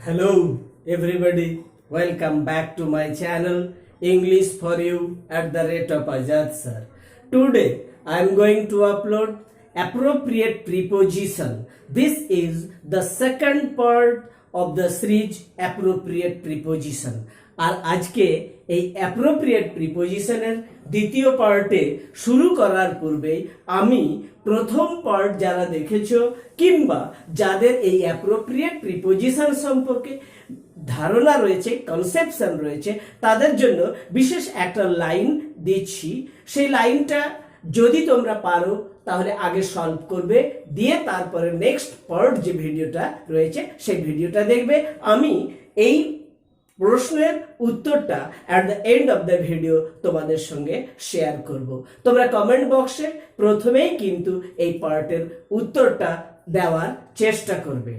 Hello everybody, welcome back to my channel English for you at the rate of azadsir. Today I am going to upload appropriate preposition. This is the second part of the series appropriate preposition. আর আজকে এই appropriate প্রিপোজিশনের দ্বিতীয় পার্টে শুরু করার পূর্বে আমি প্রথম part যারা দেখেছো কিংবা যাদের এই অ্যাপ্রোপ্রিয়েট প্রিপোজিশন সম্পর্কে ধারণা রয়েছে, কনসেপশন রয়েছে, তাদের জন্য বিশেষ একটা লাইন দিচ্ছি। সেই লাইনটা যদি তোমরা পারো তাহলে আগে সলভ করবে, দিয়ে তারপরে নেক্সট পার্ট যে ভিডিওটা রয়েছে সেই ভিডিওটা দেখবে। আমি এই প্রশ্নের উত্তরটা at the end of the video তোমাদের সঙ্গে শেয়ার করব। তোমরা কমেন্ট বক্সে প্রথমেই কিন্তু এই পার্টের উত্তরটা দেওয়ার চেষ্টা করবে।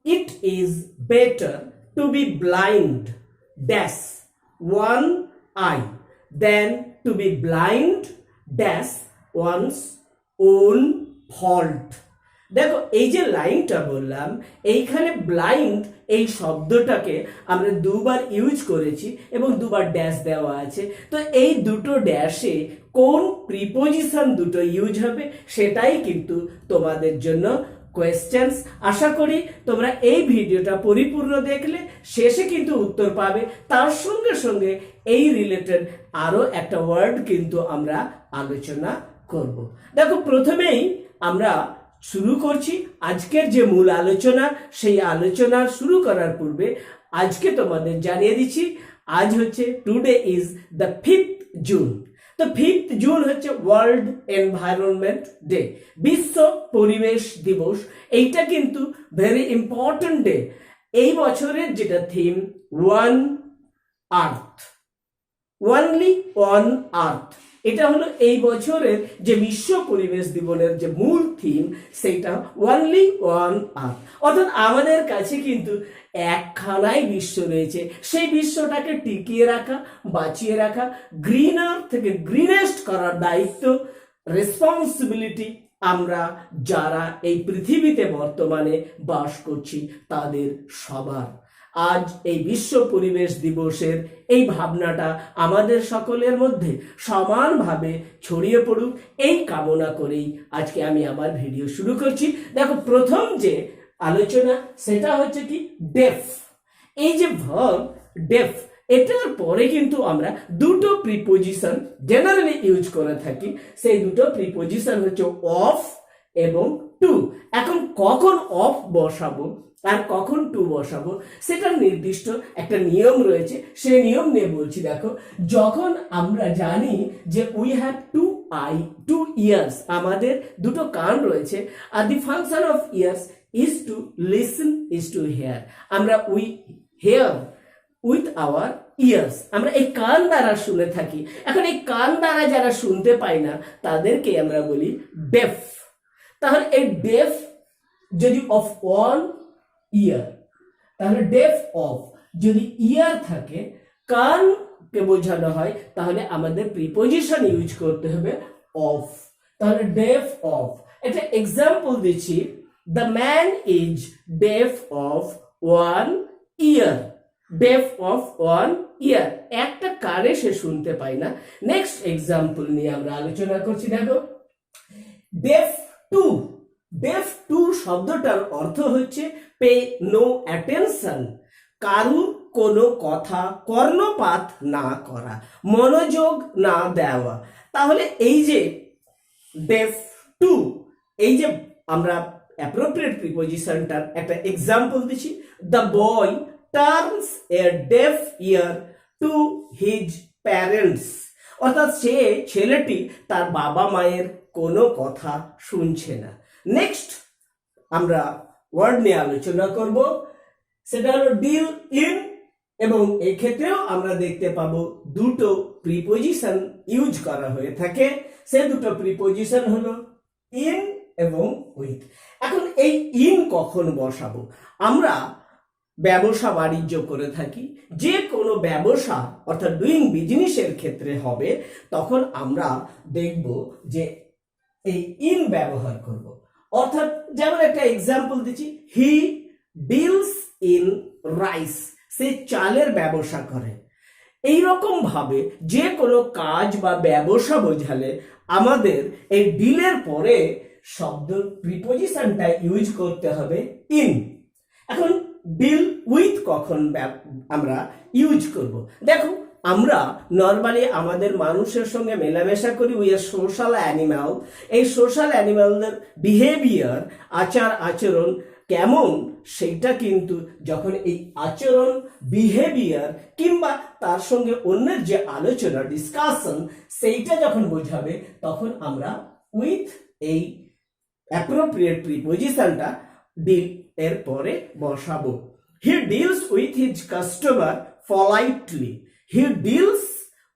It is better to be blind dash one eye than to be blind dash one's own fault. দেখো এই যে লাইনটা বললাম, এইখানে ব্লাইন্ড এই শব্দটাকে আমরা দুবার ইউজ করেছি এবং দুবার ড্যাশ দেওয়া আছে। তো এই দুটো ড্যাশে কোন প্রিপোজিশন দুটো ইউজ হবে সেটাই কিন্তু তোমাদের জন্য কোয়েশ্চেন্স। আশা করি তোমরা এই ভিডিওটা পরিপূর্ণ দেখলে শেষে কিন্তু উত্তর পাবে। তার সঙ্গে সঙ্গে এই রিলেটেড আরো একটা ওয়ার্ড কিন্তু আমরা আলোচনা করব। দেখো প্রথমেই আমরা শুরু করছি আজকের যে মূল আলোচনা। সেই আলোচনা শুরু করার পূর্বে আজকে তোমাদের জানিয়ে দিচ্ছি আজ হচ্ছে today is the 5th June. তো 5th জুন হচ্ছে ওয়ার্ল্ড এনভায়রনমেন্ট ডে, বিশ্ব পরিবেশ দিবস। এইটা কিন্তু ভেরি ইম্পর্টেন্ট ডে। এই বছরের যেটা থিম ওয়ান আর্থ, ওয়ানলি ওয়ান আর্থ, এটা হলো এই বছরের যে বিশ্ব পরিবেশ দিবসের যে মূল থিম, সেইটা ওয়ানলি ওয়ান আর্থ। অর্থাৎ আমাদের কাছে কিন্তু একখানাই বিশ্ব রয়েছে, সেই বিশ্বটাকে টিকিয়ে রাখা, বাঁচিয়ে রাখা, গ্রিনার থেকে গ্রিনেস্ট করার দায়িত্ব, রেসপন্সিবিলিটি আমরা যারা এই পৃথিবীতে বর্তমানে বাস করছি তাদের সবার। আজ এই বিশ্ব পরিবেশ দিবসের এই ভাবনাটা আমাদের সকলের মধ্যে সমানভাবে ছড়িয়ে পড়ুক, এই কামনা করেই আজকে আমি আমার ভিডিও শুরু করছি। দেখো প্রথম যে আলোচনা সেটা হচ্ছে কি ডেফ। এই যে ভার্ব ডেফ, এটার পরে কিন্তু আমরা দুটো প্রিপোজিশন জেনারেলি ইউজ করে থাকি। সেই দুটো প্রিপোজিশন হচ্ছে অফ এবং টু। এখন কখন অফ বসাবো আর কখন টু বসাবো সেটার নির্দিষ্ট একটা নিয়ম রয়েছে। সেই নিয়ম নিয়ে বলছি। দেখো যখন আমরা জানি যে উই হ্যাভ টু ইয়ার্স, আমাদের দুটো কান রয়েছে, আর the function of ears is to listen, is to hear. আমরা we hear with our ears, আমরা এই কান দ্বারা শুনে থাকি। এখন এই কান দ্বারা যারা শুনতে পায় না তাদেরকে আমরা বলি ডেফ। তাহলে এই ডেফ যদি অফ ওয়ান ইয়ার, তাহলে ডেফ অফ যদি ইয়ার থাকে, কানকে বোঝানো হয়, তাহলে আমাদের প্রিপোজিশন ইউজ করতে হবে অফ। তাহলে ডেফ অফ। একটা এক্সাম্পল দিচ্ছি, the man is deaf of one ear. Deaf of one ear, একটা কানে সে শুনতে পায় না। নেক্সট এক্সাম্পল নিয়ে আমরা আলোচনা করছি। দেখো ডেফ টু। ডেফ টু শব্দটার অর্থ হচ্ছে পে নো অ্যাটেনশন, কারুর কোনো কথা কর্ণপাত না করা, মনোযোগ না দেওয়া। তাহলে এই যে ডেফ টু, এই যে আমরা অ্যাপ্রোপ্রিয়েট প্রিপোজিশনটার একটা এক্সাম্পল দিচ্ছি, the boy turns a deaf ear to his parents. অর্থাৎ সে ছেলেটি তার বাবা মায়ের কোনো কথা শুনছে না। নেক্সট আমরা ওয়ার্ড নিয়ে আলোচনা করব, সেটা হলো ডিল ইন। এবং এই ক্ষেত্রেও আমরা দেখতে পাবো দুটো প্রিপোজিশন ইউজ করা হয়ে থাকে। সে দুটো প্রিপোজিশন হলো ইন এবং উইথ। এখন এই ইন কখন বসাবো? আমরা ব্যবসা বাণিজ্য করে থাকি, যে কোনো ব্যবসা অর্থাৎ ডুইং বিজনেসের ক্ষেত্রে হবে, তখন আমরা দেখব যে এই ইন ব্যবহার করব। অর্থাৎ যেমন একটা এক্সাম্পল দিচ্ছি, হি ডিলস ইন রাইস, সে চালের ব্যবসা করে। এইরকম ভাবে যে কোনো কাজ বা ব্যবসা বোঝালে আমাদের এই ডিলের পরে শব্দ প্রিপোজিশনটা ইউজ করতে হবে ইন। এখন ডিল উইথ কখন আমরা ইউজ করব? দেখো, আমরা নর্মালি আমাদের মানুষের সঙ্গে মেলামেশা করি, উই আর সোশ্যাল অ্যানিম্যাল। এই সোশ্যাল অ্যানিম্যালদের বিহেভিয়ার, আচার আচরণ কেমন, সেইটা কিন্তু যখন এই আচরণ, বিহেভিয়ার কিংবা তার সঙ্গে অন্যের যে আলোচনা, ডিসকাশন, সেইটা যখন বোঝাবে তখন আমরা উইথ এই অ্যাপ্রোপ্রিয়েট প্রিপোজিশনটা ডিল এর পরে বসাবো। He deals with his customer politely. He deals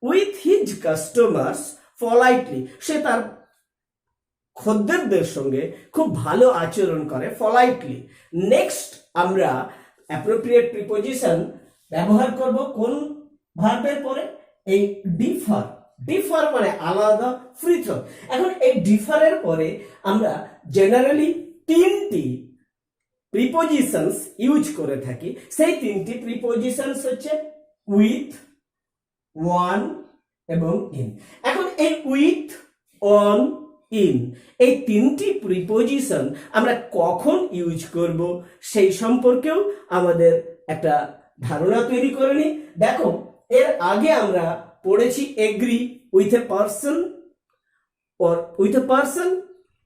with his customers politely. সে তার খদ্দেরদের সঙ্গে খুব ভালো আচরণ করে, পলাইটলি। নেক্সট আমরা অ্যাপ্রোপ্রিয়েট প্রিপোজিশন ব্যবহার করব কোন ভার্বের পরে? এই ডিফার। ডিফার মানে আলাদা, পৃথক। এখন এই ডিফারের পরে আমরা জেনারেলি তিনটি প্রিপোজিশনস ইউজ করে থাকি। সেই তিনটি প্রিপোজিশনস হচ্ছে উইথ, ওয়ান এবং ইন। এখন এই উইথ, অন, ইন এই তিনটি প্রিপোজিশন আমরা কখন ইউজ করব সেই সম্পর্কেও আমাদের একটা ধারণা তৈরি করে নিই। দেখো, এর আগে আমরা পড়েছি agree with a person, or with a person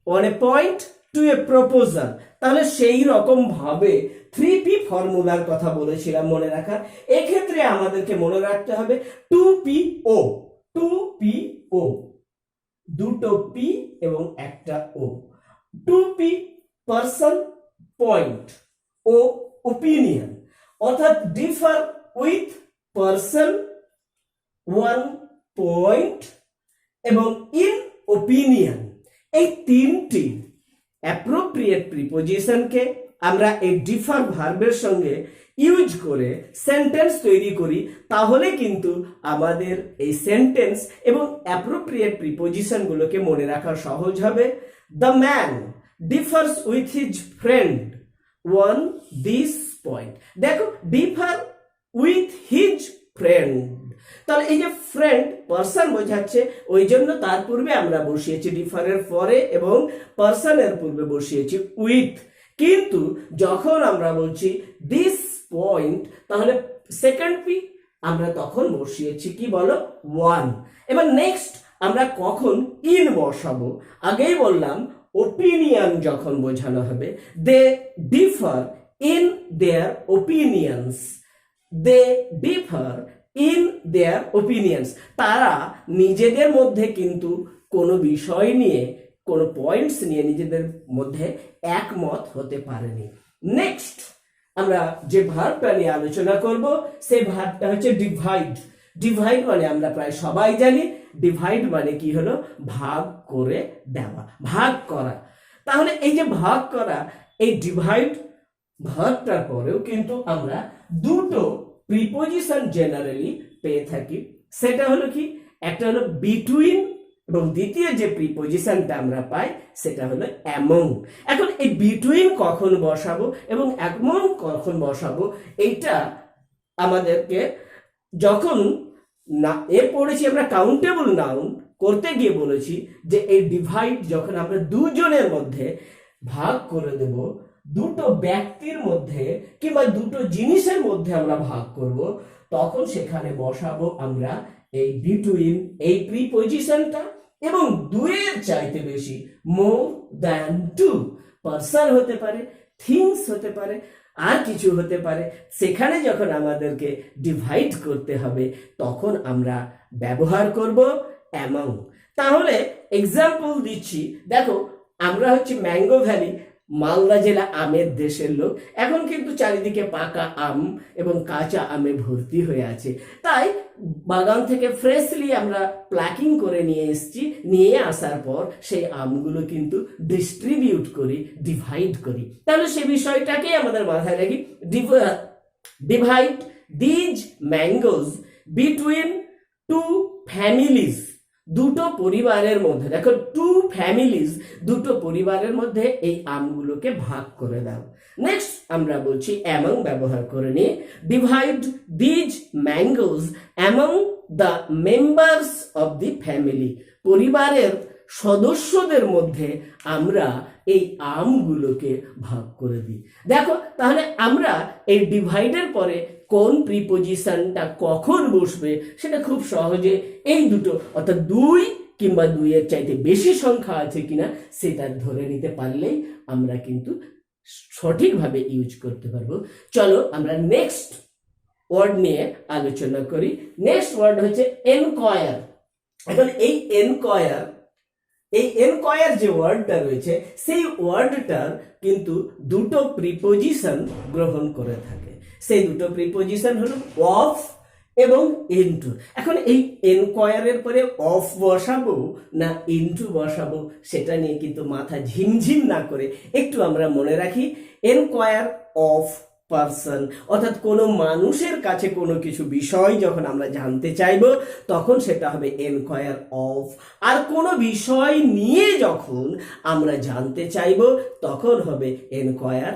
on a point to a proposal। তাহলে সেই রকম ভাবে 3P ফর্মুলার কথা বলেছিলাম মনে রাখার। এক্ষেত্রে আমাদেরকে মনে রাখতে হবে 2PO, 2PO, দুটো পি এবং একটা ও। 2P পার্সন, পয়েন্ট, ও ওপিনিয়ন। অর্থাৎ differ with person, one point এবং ইন ওপিনিয়ন। এই তিনটি অ্যাপ্রোপ্রিয়েট প্রিপোজিশনকে আমরা এই ডিফার ভার্বের সঙ্গে ইউজ করে সেন্টেন্স তৈরি করি। তাহলে কিন্তু আমাদের এই সেন্টেন্স এবং অ্যাপ্রোপ্রিয়েট প্রিপোজিশনগুলোকে মনে রাখা সহজ হবে। The man differs with his friend one this point. দেখো, ডিফার উইথ হিজ ফ্রেন্ড, তাহলে এই যে ফ্রেন্ড পার্সন বোঝাচ্ছে, ওই জন্য তার পূর্বে আমরা বসিয়েছি ডিফারের পরে এবং পার্সনের পূর্বে বসিয়েছি উইথ। কিন্তু যখন আমরা বলছি দিস পয়েন্ট, তাহলে সেকেন্ড পি আমরা তখন বসিয়েছি কি বলো? ওয়ান। এবার নেক্সট আমরা কখন ইন বসাবো? আগেই বললাম ওপিনিয়ন যখন বোঝানো হবে, they differ in their opinions. They differ in their opinions. তারা নিজেদের মধ্যে কিন্তু কোনো বিষয় নিয়ে, কোনো পয়েন্টস নিয়ে নিজেদের মধ্যে একমত হতে পারেনি। নেক্সট আমরা যে ভার্বটা নিয়ে আলোচনা করব সেই ভার্বটা হচ্ছে ডিভাইড। ডিভাইড মানে আমরা প্রায় সবাই জানি, ডিভাইড মানে কি হলো? ভাগ করে দেওয়া, ভাগ করা। তাহলে এই যে ভাগ করা, এই ডিভাইড ভার্বটার পরেও কিন্তু আমরা দুটো প্রিপোজিশন জেনারেলি পেয়ে থাকি। সেটা হলো কি? একটা হলো বিটুইন এবং দ্বিতীয় যে প্রিপোজিশনটা আমরা পাই সেটা হলো অ্যামং। এখন এই বিটুইন কখন বসাবো এবং অ্যামং কখন বসাবো, এইটা আমাদেরকে যখন না পড়েছি আমরা কাউন্টেবল নাউন করতে গিয়ে বলেছি যে এই ডিভাইড যখন আমরা দুজনের মধ্যে ভাগ করে দেব, দুটো ব্যক্তির মধ্যে কিংবা দুটো জিনিসের মধ্যে আমরা ভাগ করব, তখন সেখানে বসাবো আমরা এই বিটুইন এই প্রিপোজিশনটা। এবং দুয়ের চাইতে বেশি, মোর দ্যান টু, পার্সন হতে পারে, থিংস হতে পারে, আর কিছু হতে পারে। সেখানে যখন আমাদেরকে ডিভাইড করতে হবে তখন আমরা ব্যবহার করব অ্যামং। তাহলে এক্সাম্পল দিচ্ছি, দেখো আমরা হচ্ছে ম্যাঙ্গো ভ্যালি, মালদা জেলা আমের দেশের লোক। এখন কিন্তু চারিদিকে পাকা আম এবং কাঁচা আমে ভর্তি হয়ে আছে, তাই বাগান থেকে ফ্রেশলি আমরা প্ল্যাকিং করে নিয়ে এসেছি। নিয়ে আসার পর সেই আমগুলো কিন্তু ডিস্ট্রিবিউট করি, ডিভাইড করি। তাহলে সে বিষয়টাকে আমাদের মাথায় রাখি, divide these mangoes between two families দুটো পরিবারের মধ্যে, দেখো টু ফ্যামিলিজ, দুটো পরিবারের মধ্যে এই আমগুলোকে ভাগ করে দাও। নেক্সট আমরা বলছি অ্যামং ব্যবহার করে নিয়ে, divide these mangoes among the members of the family, পরিবারের সদস্যদের মধ্যে আমরা এই আমগুলোকে ভাগ করে দিই। দেখো তাহলে আমরা এই ডিভাইডের পরে কোন প্রিপোজিশনটা কখন বসবে সেটা খুব সহজে এই দুটো, অর্থাৎ দুই কিংবা দুইয়ের চাইতে বেশি সংখ্যা আছে কিনা সেটা ধরে নিতে পারলেই আমরা কিন্তু সঠিকভাবে ইউজ করতে পারবো। চলো আমরা নেক্সট ওয়ার্ড নিয়ে আলোচনা করি। নেক্সট ওয়ার্ড হচ্ছে এনকোয়ার। এখন এই এনকোয়ার যে ওয়ার্ডটা রয়েছে সেই ওয়ার্ডটার কিন্তু দুটো প্রিপোজিশন গ্রহণ করে থাকে। সেই দুটো প্রিপোজিশন হলো অফ এবং ইনটু। এখন এই এনকোয়ারের পরে অফ বসাবো না ইনটু বসাবো সেটা নিয়ে কিন্তু মাথা ঝিমঝিম না করে একটু আমরা মনে রাখি, এনকোয়ার অফ পারসন, অর্থাৎ কোনো মানুষের কাছে কোনো কিছু বিষয় যখন আমরা জানতে চাইব তখন সেটা হবে এনকোয়ার অফ, আর কোনো বিষয় নিয়ে যখন আমরা জানতে চাইব তখন হবে এনকোয়ার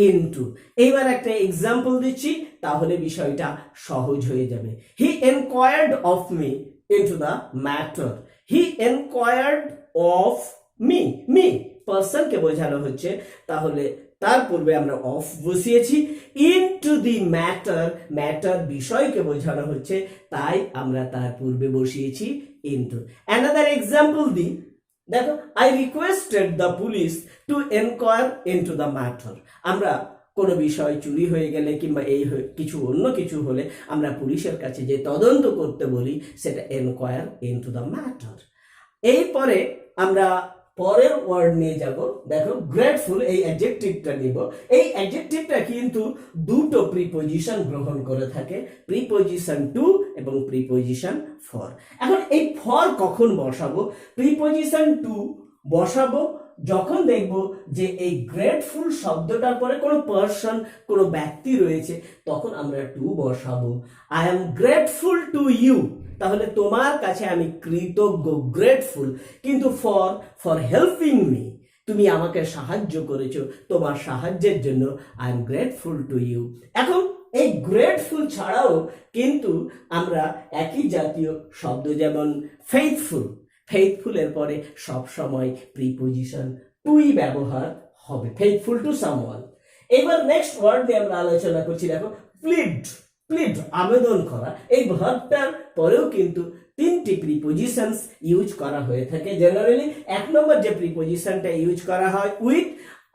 ইনটু। এইবার একটা এক্সাম্পল দিচ্ছি তাহলে বিষয়টা সহজ হয়ে যাবে। He enquired of me into the matter. He enquired of me, me পারসনকে বোঝানো হচ্ছে, তাহলে তার পূর্বে আমরা অফ বসিয়েছি। ইনটু দি ম্যাটার, ম্যাটার বিষয়কে বোঝানো হচ্ছে, তাই আমরা তার পূর্বে বসিয়েছি ইনটু। অ্যানাদার এক্সাম্পল দিই, দেখো I requested the police two enquire into the matter. আমরা কোনো বিষয় চুরি হয়ে গেলে কিংবা এই কিছু অন্য কিছু হলে আমরা পুলিশের কাছে যে তদন্ত করতে বলি সেটা এনকোয়ার ইনটু দ্য ম্যাটার। এরপরে আমরা পরের ওয়ার্ড নিয়ে যাব। দেখো গ্রেটফুল, এই অ্যাডজেক্টিভটা নিব। এই অ্যাডজেক্টিভটা কিন্তু দুটো প্রিপোজিশন গ্রহণ করে থাকে, প্রিপোজিশন টু এবং প্রিপোজিশন ফর। এখন এই ফর কখন বসাবো? প্রিপোজিশন টু বসাবো যখন দেখব যে এই গ্রেটফুল শব্দটার পরে কোনো পারসন, কোনো ব্যক্তি রয়েছে, তখন আমরা টু বসাবো। I am grateful to you, তাহলে তোমার কাছে আমি কৃতজ্ঞ, গ্রেটফুল। কিন্তু ফর হেল্পিং মি, তুমি আমাকে সাহায্য করেছো, তোমার সাহায্যের জন্য I am grateful to you. এখন এই গ্রেটফুল ছাড়াও কিন্তু আমরা একই জাতীয় শব্দ, যেমন ফেইথফুল, ফেইথফুলের পরে সব সময় প্রিপোজিশন টুই ব্যবহার হবে, ফেইথফুল টু সামওয়ান। এবার নেক্সট ওয়ার্ড নিয়ে আমরা আলোচনা করছি। দেখো প্লিড, প্লিড আবেদন করা। এই ভার্বটার পরেও কিন্তু তিনটি প্রিপোজিশনস ইউজ করা হয়ে থাকে। জেনারেলি এক নম্বর যে প্রিপোজিশনটা ইউজ করা হয় উইথ,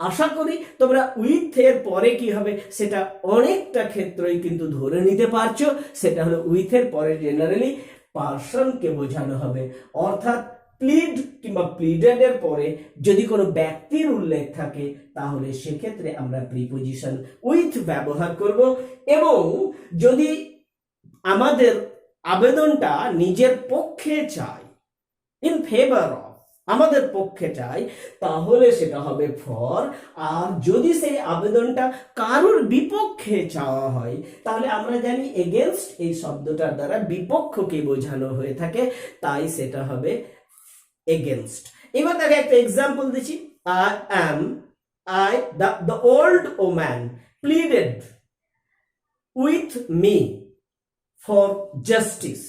আশা করি তোমরা উইথ এর পরে কি হবে সেটা অনেকটা ক্ষেত্রেই কিন্তু ধরে নিতে পারছো। সেটা হলো উইথ এর পরে জেনারেলি পারসনকে বোঝানো হবে, অর্থাৎ প্লিড কিংবা প্লিডেড এর পরে যদি কোনো ব্যক্তির উল্লেখ থাকে তাহলে সেক্ষেত্রে আমরা প্রিপোজিশন উইথ ব্যবহার করব। এবং যদি আমাদের আবেদনটা নিজের পক্ষে চাই, ইন ফেভার অফ, আমাদের পক্ষে চাই, তাহলে সেটা হবে ফর। আর যদি সেই আবেদনটা কারোর বিপক্ষে চাওয়া হয় তাহলে আমরা জানি এগেনস্ট এই শব্দটার দ্বারা বিপক্ষকে বোঝানো হয়ে থাকে, তাই সেটা হবে এগেনস্ট। এবার তাকে একটা এক্সাম্পল দিচ্ছি। the old woman pleaded with me for justice.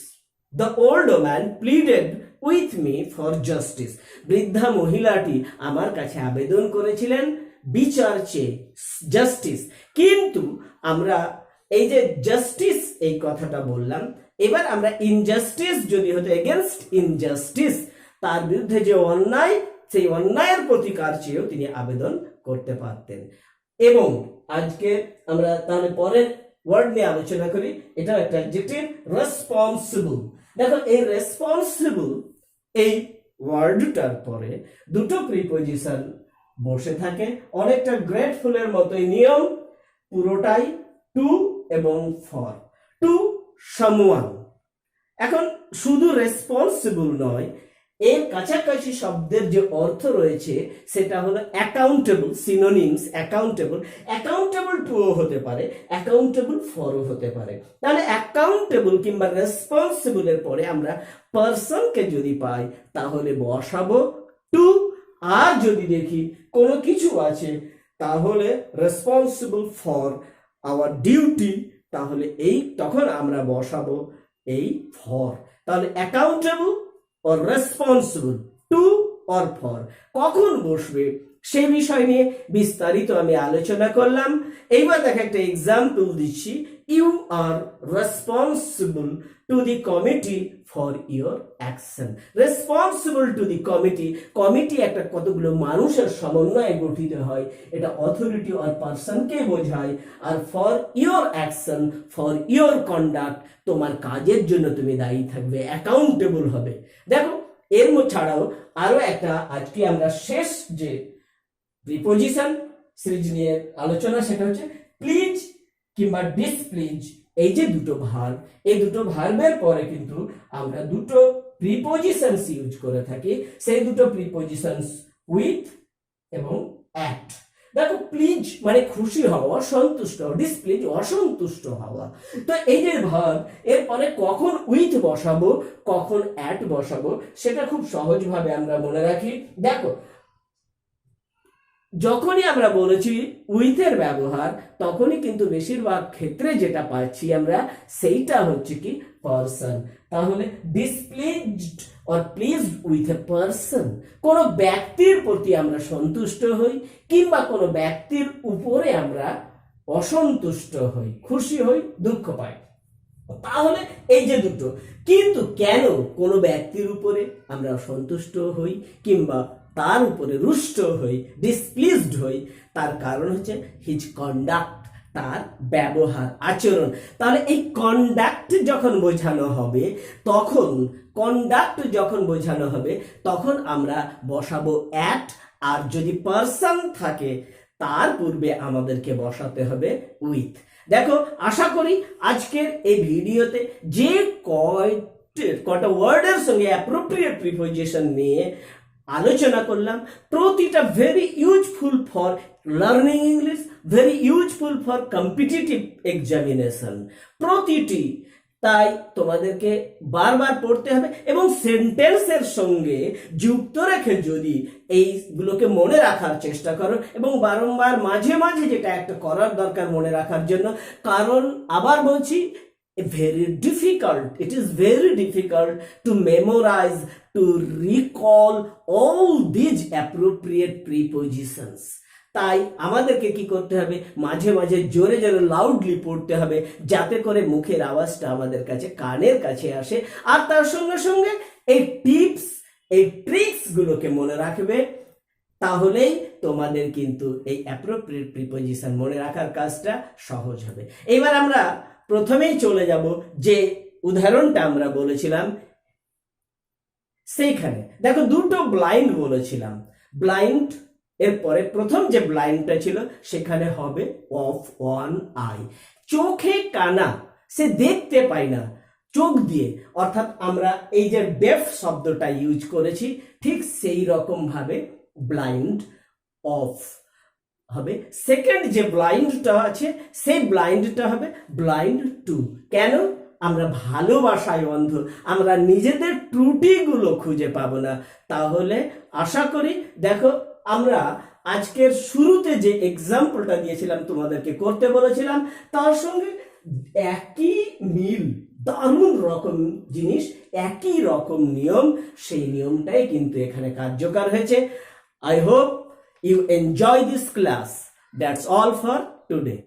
The old woman pleaded with me for justice. বৃদ্ধা মহিলাটি আমার কাছে আবেদন করেছিলেন বিচার চেয়ে, জাস্টিস। কিন্তু আমরা এই যে জাস্টিস এই কথাটা বললাম, এবার আমরা ইনজাস্টিস যদি হতো এগেনস্ট ইনজাস্টিস, তার বিরুদ্ধে যে অন্যায়, সেই অন্যায়ের প্রতিকার চেয়েও তিনি আবেদন করতে পারতেন। এবং আজকে আমরা তাহলে পরের ওয়ার্ড নিয়ে আলোচনা করি। এটা একটা অ্যাডজেক্টিভ, রেসপন্সিবল। দেখো এই রেসপন্সিবল এই ওয়ার্ডটার পরে দুটো প্রিপোজিশন বসে থাকে, অনেকটা গ্রেটফুলের মতোই নিয়ম, পুরোটাই টু এবং ফর। To someone. এখন শুধু রেসপন্সিবল নয়, এর কাছাকাছি শব্দের যে অর্থ রয়েছে সেটা হলো অ্যাকাউন্টেবল, সিনোনিমস অ্যাকাউন্টেবল, অ্যাকাউন্টেবল টুও হতে পারে, অ্যাকাউন্টেবল ফরও হতে পারে। তাহলে অ্যাকাউন্টেবল কিংবা রেসপন্সিবলের পরে আমরা পার্সনকে যদি পাই তাহলে বসাবো টু, আর যদি দেখি কোনো কিছু আছে তাহলে রেসপন্সিবল ফর আওয়ার ডিউটি, তাহলে এই তখন আমরা বসাবো এই ফর। তাহলে accountable or responsible to or for কখন বসবে সে বিষয় নিয়ে বিস্তারিত আমি আলোচনা করলাম। এইবার দেখো একটা এক্সাম্পল দিচ্ছি। You are responsible to the committee for your action. Responsible to the committee, committee একটা কতগুলো মানুষের সমন্বয়ে গঠিত হয়, এটা অথরিটি আর পার্সনকে বোঝায়। আর for your action, for your conduct, তোমার কাজের জন্য তুমি দায়ী থাকবে, অ্যাকাউন্টেবল হবে। দেখো এর ছাড়াও আরো একটা আজকে আমরা শেষ যে প্রিপোজিশন সিরিজ নিয়ে আলোচনা সেটা হচ্ছে প্লিজ কিংবা ডিসপ্লিজ। এই যে দুটো ভার্ব, এই দুটো ভার্বের পরে কিন্তু আমরা দুটো প্রিপোজিশনস ইউজ করে থাকি, সেই দুটো প্রিপোজিশনস উইথ এবং অ্যাট। দেখো প্লিজ মানে খুশি হওয়া, সন্তুষ্ট, ডিসপ্লিজ অসন্তুষ্ট হওয়া। তো এই যে ভার্ব এর পরে কখন উইথ বসাবো কখন অ্যাট বসাবো সেটা খুব সহজভাবে আমরা মনে রাখি। দেখো যখনই আমরা বলেছি উইথের ব্যবহার তখনই কিন্তু বেশিরভাগ ক্ষেত্রে যেটা পাচ্ছি আমরা সেইটা হচ্ছে কি পার্সন। তাহলে displeased or pleased with a person, কোনো ব্যক্তির প্রতি আমরা সন্তুষ্ট হই কিংবা কোনো ব্যক্তির উপরে আমরা অসন্তুষ্ট হই, খুশি হই, দুঃখ পাই। তাহলে এই যে দুটো, কিন্তু কেন কোনো ব্যক্তির উপরে আমরা সন্তুষ্ট হই কিংবা তার উপরে রুষ্ট হই, ডিসপ্লিজড হই, তার কারণ হচ্ছে হিজ কন্ডাক্ট, তার ব্যবহার আচরণ। তাহলে এই কন্ডাক্ট যখন বোঝানো হবে তখন, কন্ডাক্ট যখন বোঝানো হবে তখন আমরা বসাবো অ্যাট, আর যদি পার্সন থাকে তার পূর্বে আমাদেরকে বসাতে হবে উইথ। দেখো আশা করি আজকের এই ভিডিওতে যে কয়টা ওয়ার্ডের সঙ্গে অ্যাপ্রোপ্রিয়েট প্রিপোজিশন নিয়ে আলোচনা করলাম প্রতিটা very useful for learning English, very useful for competitive examination, প্রতিটি। তাই তোমাদেরকে বারবার পড়তে হবে এবং সেন্টেন্সের সঙ্গে যুক্ত রেখে যদি এইগুলোকে মনে রাখার চেষ্টা করো এবং বারংবার মাঝে মাঝে যেটা একটা করার দরকার মনে রাখার জন্য, কারণ আবার বলছি very difficult, it is very difficult to memorize, to recall all these appropriate prepositions. তাই আমাদেরকে কি করতে হবে, মাঝে মাঝে জোরে জোরে লাউডলি পড়তে হবে যাতে করে মুখের আওয়াজটা আমাদের কাছে কানের কাছে আসে। আর তার সঙ্গে সঙ্গে এই টিপস, এই ট্রিক্স গুলোকে মনে রাখবে, তাহলেই তোমাদের কিন্তু এই অ্যাপ্রোপ্রিয়েট প্রিপোজিশন মনে রাখার কাজটা সহজ হবে। এবার আমরা প্রথমেই চলে যাব যে উদাহরণটা আমরা বলেছিলাম সেইখানে। দেখো দুটো ব্লাইন্ড বলেছিলাম, ব্লাইন্ড এরপরে প্রথম যে ব্লাইন্ডটা ছিল সেখানে হবে অফ ওয়ান আই, চোখে কানা, সে দেখতে পায় না চোখ দিয়ে, অর্থাৎ আমরা এই যে ডেফ শব্দটা ইউজ করেছি ঠিক সেই রকম ভাবে ব্লাইন্ড অফ হবে। সেকেন্ড যে ব্লাইন্ডটা আছে সেই ব্লাইন্ডটা হবে ব্লাইন্ড টু। কেন? আমরা ভালোবাসায় অন্ধ, আমরা নিজেদের ত্রুটিগুলো খুঁজে পাবো না। তাহলে আশা করি দেখো আমরা আজকের শুরুতে যে এক্সাম্পলটা দিয়েছিলাম তোমাদেরকে করতে বলেছিলাম তার সঙ্গে একই মিল, দারুণ রকম জিনিস, একই রকম নিয়ম, সেই নিয়মটাই কিন্তু এখানে কার্যকর হয়েছে। I hope you enjoy this class. That's all for today.